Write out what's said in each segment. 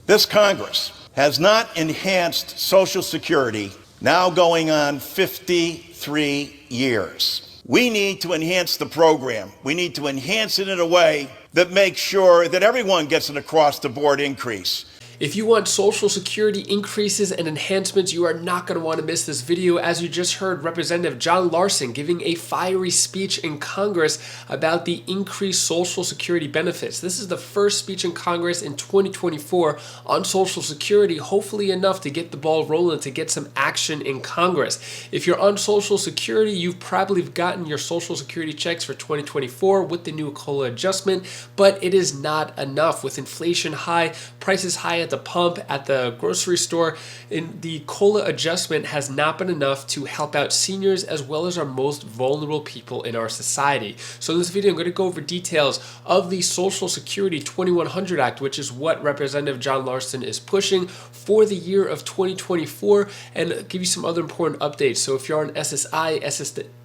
This Congress has not enhanced Social Security, now going on 53 years. We need to enhance the program. We need to enhance it in a way that makes sure that everyone gets an across-the-board increase. If you want Social Security increases and enhancements, you are not going to want to miss this video. As you just heard, Representative John Larson giving a fiery speech in Congress about the increased Social Security benefits. This is the first speech in Congress in 2024 on Social Security, hopefully enough to get the ball rolling, to get some action in Congress. If you're on Social Security, you've probably gotten your Social Security checks for 2024 with the new COLA adjustment, but it is not enough. With inflation high, prices high at the pump, at the grocery store, and the COLA adjustment has not been enough to help out seniors as well as our most vulnerable people in our society. So in this video, I'm going to go over details of the Social Security 2100 Act, which is what Representative John Larson is pushing for the year of 2024, and give you some other important updates. So if you're on SSI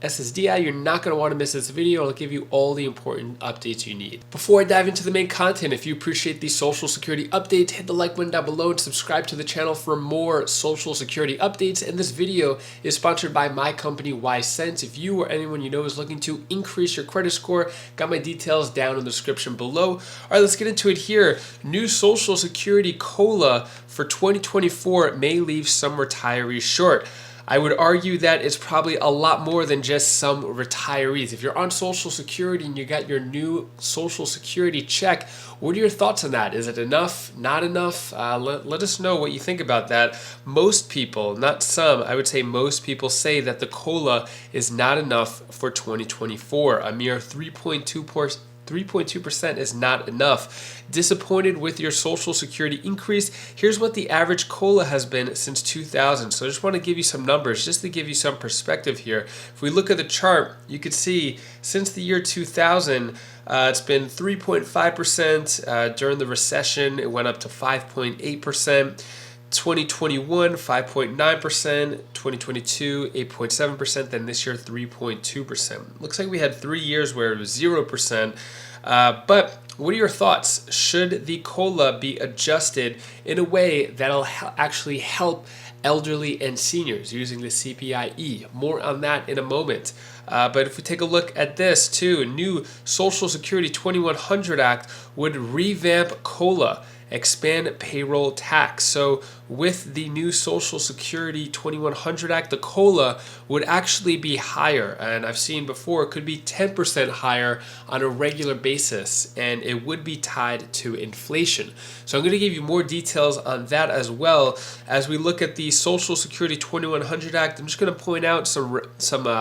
SSDI, you're not going to want to miss this video. I'll give you all the important updates you need. Before I dive into the main content, if you appreciate these Social Security updates, hit the like button down below and subscribe to the channel for more Social Security updates. And this video is sponsored by my company, YSense. If you or anyone you know is looking to increase your credit score, got my details down in the description below. All right, let's get into it here. New Social Security COLA for 2024 may leave some retirees short. I would argue that it's probably a lot more than just some retirees. If you're on Social Security and you got your new Social Security check, what are your thoughts on that? Is it enough? Not enough? Let us know what you think about that. Most people, not some, I would say most people say that the COLA is not enough for 2024. A mere 3.2% is not enough. Disappointed with your Social Security increase? Here's what the average COLA has been since 2000. So I just want to give you some numbers just to give you some perspective here. If we look at the chart, you can see since the year 2000, it's been 3.5%. During the recession, it went up to 5.8%. 2021, 5.9%, 2022, 8.7%, then this year, 3.2%. Looks like we had 3 years where it was 0%, but what are your thoughts? Should the COLA be adjusted in a way that'll actually help elderly and seniors using the CPIE? More on that in a moment. But if we take a look at this too, new Social Security 2100 Act would revamp COLA, expand payroll tax. So with the new Social Security 2100 Act, the COLA would actually be higher. And I've seen before it could be 10% higher on a regular basis, and it would be tied to inflation. So I'm going to give you more details on that as well. As we look at the Social Security 2100 Act, I'm just going to point out some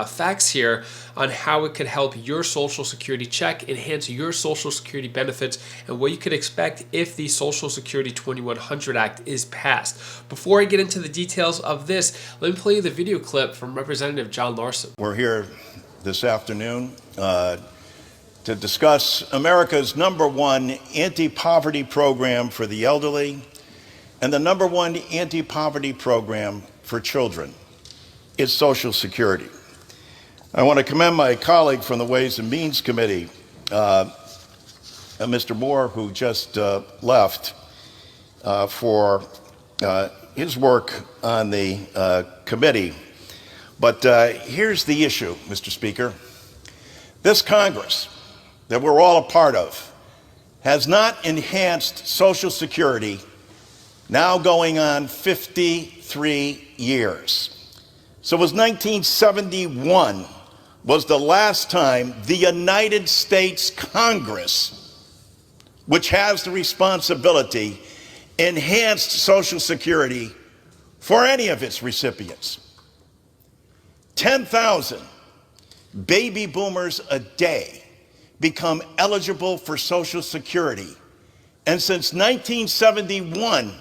facts here on how it could help your Social Security check, enhance your Social Security benefits, and what you could expect if the Social Security 2100 Act is passed. Before I get into the details of this, let me play you the video clip from Representative John Larson. We're here this afternoon to discuss America's #1 anti-poverty program for the elderly and the #1 anti-poverty program for children. It's Social Security. I want to commend my colleague from the Ways and Means Committee, Mr. Moore, who just left, for his work on the committee. But here's the issue, Mr. Speaker. This Congress that we're all a part of has not enhanced Social Security, now going on 53 years. So it was 1971 was the last time the United States Congress, which has the responsibility, enhanced Social Security for any of its recipients. 10,000 baby boomers a day become eligible for Social Security. And since 1971,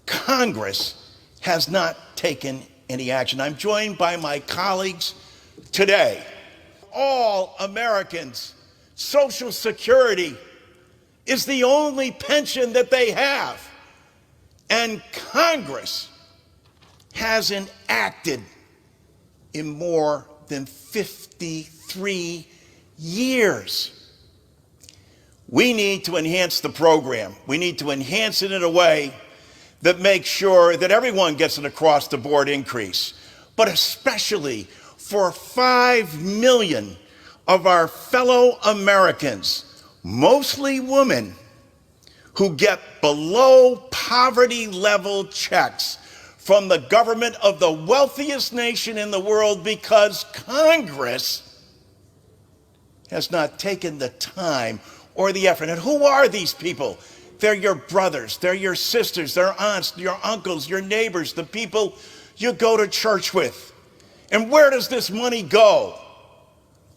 Congress has not taken any action. I'm joined by my colleagues today. All Americans, Social Security is the only pension that they have. And Congress hasn't acted in more than 53 years. we need to enhance the program. We need to enhance it in a way that makes sure that everyone gets an across-the-board increase, but especially for 5 million of our fellow Americans, mostly women, who get below poverty level checks from the government of the wealthiest nation in the world because Congress has not taken the time or the effort. And who are these people? They're your brothers, they're your sisters, their aunts, your uncles, your neighbors, the people you go to church with. And where does this money go?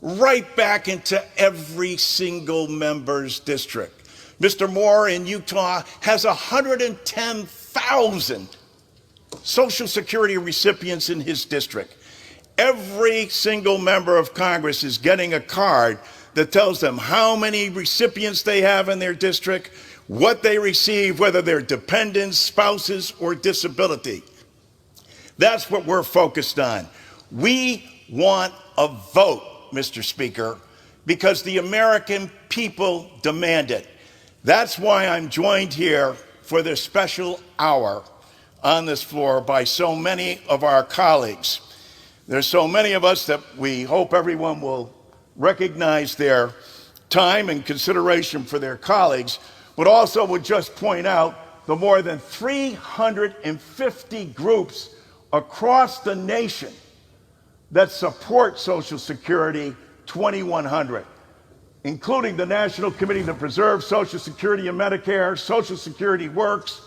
Right back into every single member's district. Mr. Moore in Utah has 110,000 Social Security recipients in his district. Every single member of Congress is getting a card that tells them how many recipients they have in their district, what they receive, whether they're dependents, spouses, or disability. That's what we're focused on. We want a vote, Mr. Speaker, because the American people demand it. That's why I'm joined here for this special hour on this floor by so many of our colleagues. There's so many of us that we hope everyone will recognize their time and consideration for their colleagues, but also would just point out the more than 350 groups across the nation that support Social Security 2100. Including the National Committee to Preserve Social Security and Medicare, Social Security Works,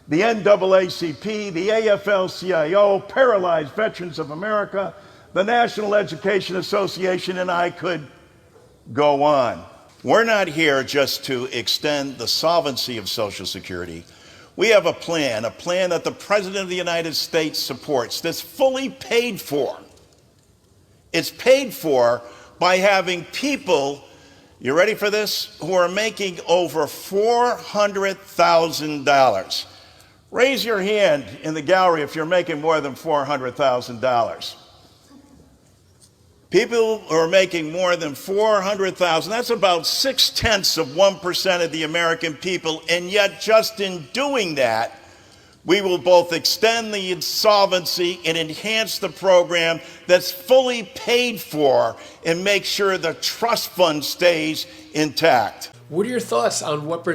the NAACP, the AFL-CIO, Paralyzed Veterans of America, the National Education Association, and I could go on. We're not here just to extend the solvency of Social Security. We have a plan that the President of the United States supports, that's fully paid for. It's paid for by having people, you ready for this, who are making over $400,000. Raise your hand in the gallery if you're making more than $400,000. People who are making more than $400,000, that's about 0.6% of the American people, and yet just in doing that, we will both extend the insolvency and enhance the program that's fully paid for and make sure the trust fund stays intact. What are your thoughts on what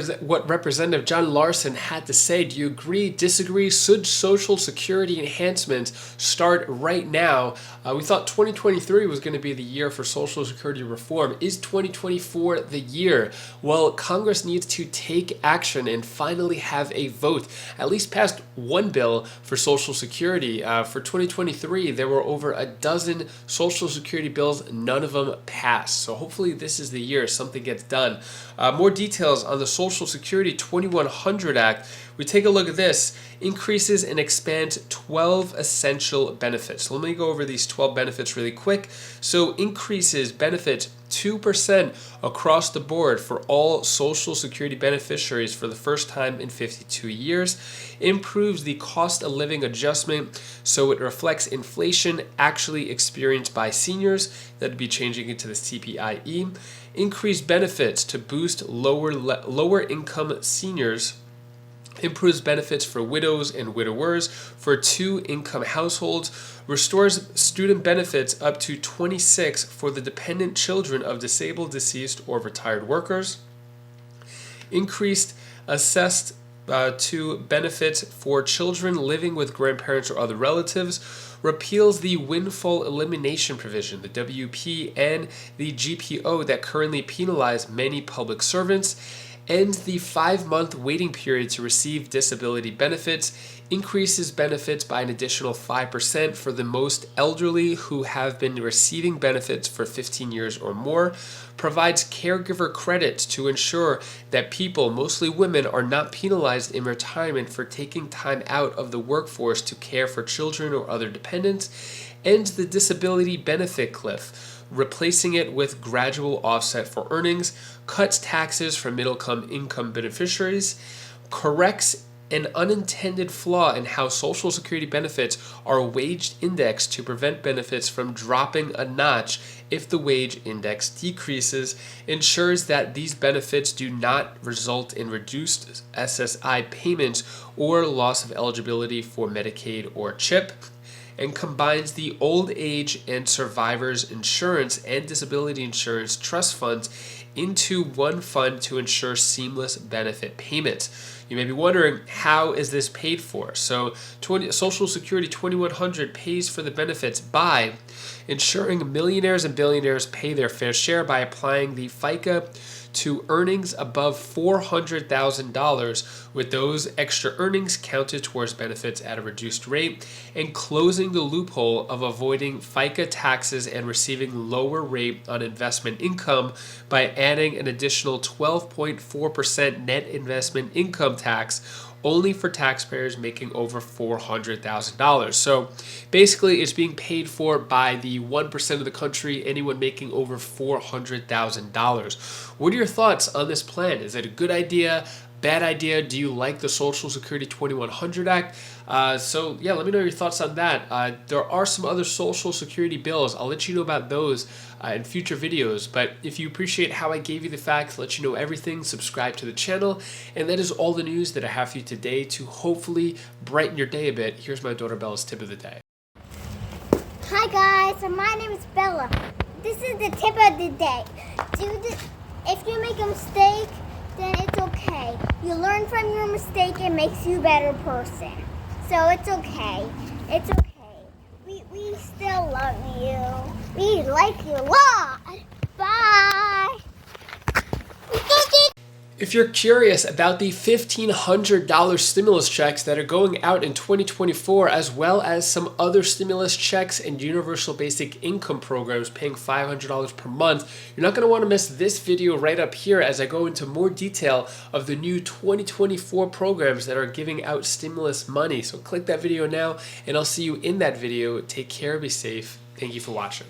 Representative John Larson had to say? Do you agree, disagree? Should Social Security enhancements start right now? We thought 2023 was going to be the year for Social Security reform. Is 2024 the year? Well, Congress needs to take action and finally have a vote. At least passed one bill for Social Security. For 2023, there were over a dozen Social Security bills. None of them passed. So hopefully this is the year something gets done. More details on the Social Security 2100 Act. We take a look at this. Increases and expands 12 essential benefits. So let me go over these 12 benefits really quick. So increases benefits 2% across the board for all Social Security beneficiaries for the first time in 52 years. Improves the cost of living adjustment so it reflects inflation actually experienced by seniors. That'd be changing into the CPIE. Increased benefits to boost lower income seniors. Improves benefits for widows and widowers for 2-income households. Restores student benefits up to 26 for the dependent children of disabled, deceased, or retired workers. Increased assessed to benefits for children living with grandparents or other relatives. Repeals the windfall elimination provision, the WP and the GPO that currently penalize many public servants. Ends the 5-month waiting period to receive disability benefits. Increases benefits by an additional 5% for the most elderly who have been receiving benefits for 15 years or more. Provides caregiver credits to ensure that people, mostly women, are not penalized in retirement for taking time out of the workforce to care for children or other dependents. Ends the disability benefit cliff, replacing it with gradual offset for earnings. Cuts taxes for middle income beneficiaries. Corrects an unintended flaw in how Social Security benefits are wage indexed to prevent benefits from dropping a notch if the wage index decreases, ensures that these benefits do not result in reduced SSI payments or loss of eligibility for Medicaid or CHIP, and combines the old age and survivors insurance and disability insurance trust funds into one fund to ensure seamless benefit payments. You may be wondering, how is this paid for? So Social Security 2100 pays for the benefits by ensuring millionaires and billionaires pay their fair share by applying the FICA to earnings above $400,000, with those extra earnings counted towards benefits at a reduced rate, and closing the loophole of avoiding FICA taxes and receiving lower rate on investment income by adding an additional 12.4% net investment income tax only for taxpayers making over $400,000. So basically, it's being paid for by the 1% of the country, anyone making over $400,000. What are your thoughts on this plan? Is it a good idea? Bad idea? Do you like the Social Security 2100 Act? So yeah, let me know your thoughts on that. There are some other Social Security bills. I'll let you know about those in future videos. But if you appreciate how I gave you the facts, let you know everything, subscribe to the channel. And that is all the news that I have for you today to hopefully brighten your day a bit. Here's my daughter Bella's tip of the day. Hi guys, so my name is Bella. This is the tip of the day. If you make a mistake, then it's okay. You learn from your mistake, it makes you a better person. So it's okay. It's okay. We still love you. We like you a lot. Bye. If you're curious about the $1,500 stimulus checks that are going out in 2024, as well as some other stimulus checks and universal basic income programs paying $500 per month, you're not going to want to miss this video right up here as I go into more detail of the new 2024 programs that are giving out stimulus money. So click that video now, and I'll see you in that video. Take care, be safe. Thank you for watching.